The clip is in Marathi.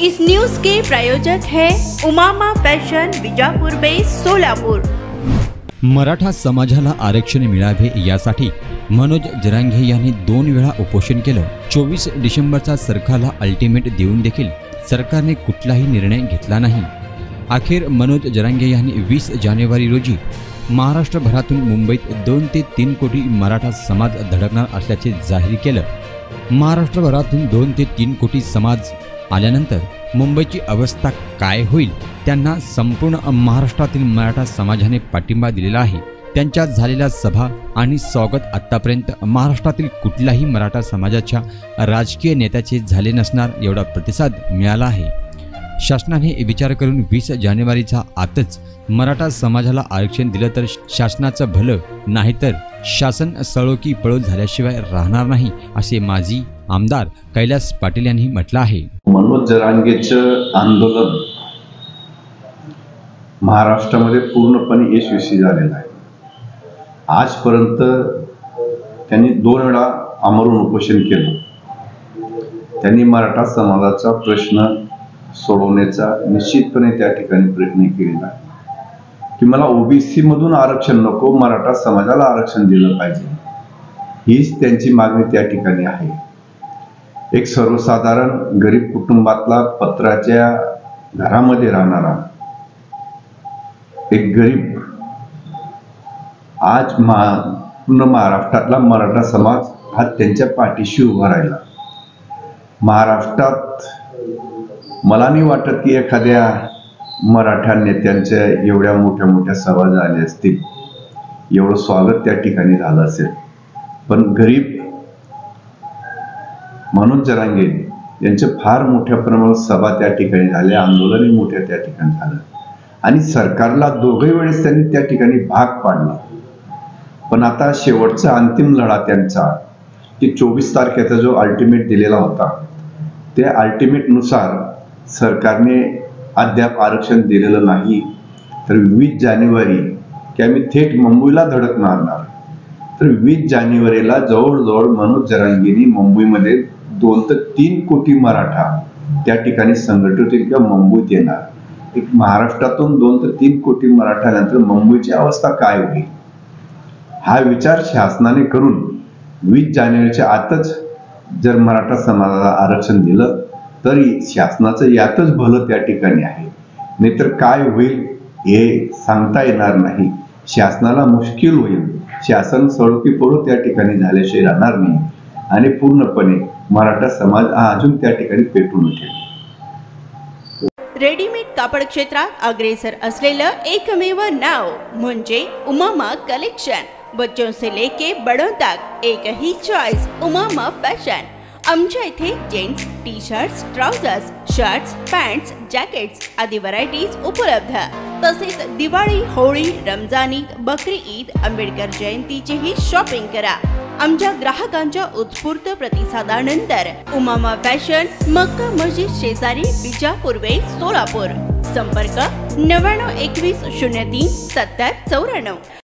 इस न्यूज के प्रायोजक है Umama fashion Bijapur base Solapur. Maratha समाजाला आरक्षण मिळावे यासाठी मनोज जरांगे यांनी 2 वेळा उपोषण केलं। 24 डिसेंबरचा सरकारला अल्टिमेट देऊन देखील सरकारने कुठलाही निर्णय घेतला नाही। अखेर मनोज जरांगे यांनी 20 जानेवारी रोजी महाराष्ट्रभरातून मुंबईत 2 ते 3 कोटी मराठा समाज धडकणार असल्याचे जाहीर केलं। महाराष्ट्रभरातून 2 ते 3 कोटी समाज आल्यानंतर मुंबईची अवस्था काय होईल? त्यांना संपूर्ण महाराष्ट्रातील मराठा समाजाने पाठिंबा दिलेला आहे। त्यांच्या झालेल्या सभा आणि स्वागत आतापर्यंत महाराष्ट्रातील कुठल्याही मराठा समाजाच्या राजकीय नेत्याचे झाले नसणार एवढा प्रतिसाद मिळाला आहे। शासनाने विचार करून 20 जानेवारीच्या आतच मराठा समाजाला आरक्षण दिलं तर शासनाचं भलं, नाहीतर शासन सळो की पळो झाल्याशिवाय राहणार नाही, असे माजी आमदार कैलास पाटील यांनी म्हटलं आहे। मनोज जरांगेचं आंदोलन महाराष्ट्रामध्ये पूर्णपणे यशस्वी झालेलं आहे। आजपर्यंत त्यांनी 2 वेळा आमरण उपोषण केलं। त्यांनी मराठा समाजाचा प्रश्न सोडवण्याचा निश्चितपणे त्या ठिकाणी प्रयत्न केलेला आहे की मला ओबीसी मधून आरक्षण नको, मराठा समाजाला आरक्षण दिलं पाहिजे, हीच त्यांची मागणी त्या ठिकाणी आहे। एक सर्वसाधारण गरीब कुटुंबातला पत्राच्या घरामध्ये राहणारा एक गरीब आज पूर्ण महाराष्ट्रातला मराठा समाज हा त्यांच्या पाठीशी उभा राहिला। महाराष्ट्रात मला नाही वाटत की एखाद्या मराठा नेत्यांच्या एवढ्या मोठ्या सभा झाल्या असतील, एवढं स्वागत त्या ठिकाणी झालं असेल, पण गरीब मनोज जरांगे यांचे फार मोठ्या प्रमाणात सभा त्या ठिकाणी झाल्या, आंदोलनही मोठ्या त्या ठिकाणी झालं आणि सरकारला दोघे वेळेस त्यांनी त्या ठिकाणी भाग पाडला। पण आता शेवटचा अंतिम लढा त्यांचा की 24 तारखेचा जो अल्टिमेट दिलेला होता, त्या अल्टिमेट नुसार सरकारने अद्याप आरक्षण दिलेलं नाही, तर 20 जानेवारी की आम्ही थेट मुंबईला धडकणार। तर 20 जानेवारीला जवळजवळ मनोज जरांगेंनी मुंबईमध्ये 2 ते 3 कोटी मराठा त्या ठिकाणी संघटित होतील किंवा मुंबईत येणार। एक महाराष्ट्रातून 2 ते 3 कोटी मराठा नंतर मुंबईची अवस्था काय होईल हा विचार शासनाने करून 20 जानेवारीच्या आतच जर मराठा समाजाला आरक्षण दिलं तरी शासनाचं यातच भलं त्या ठिकाणी आहे, नाहीतर काय होईल हे सांगता येणार नाही। शासनाला मुश्किल होईल, शासन सळो की पळो त्या ठिकाणी झाल्याशिवाय राहणार नाही आणि पूर्णपणे मराठा समाज अजून त्या ठिकाणी पेटून उठेल। रेडीमेड कापड क्षेत्रात अग्रेसर असलेलं एकमेव नाव म्हणजे उमामा कलेक्शन। बच्चों से लेके बड़ों तक एक ही चॉइस, उमामा फैशन। आमच्या इथे gents T shirts, trousers, shirts, pants, jackets आदी व्हरायटीज उपलब्ध। तसेच दिवाळी, होळी, रमजान ईद, बकरी ईद, आंबेडकर जयंतीचीही शॉपिंग करा। आमच्या ग्राहकांच्या उत्स्फूर्त प्रतिसादानंतर उमामा फॅशन, मक्का मस्जिद शेजारी, बीजापुर वेस सोलापूर। संपर्क 99 21 03 70 94।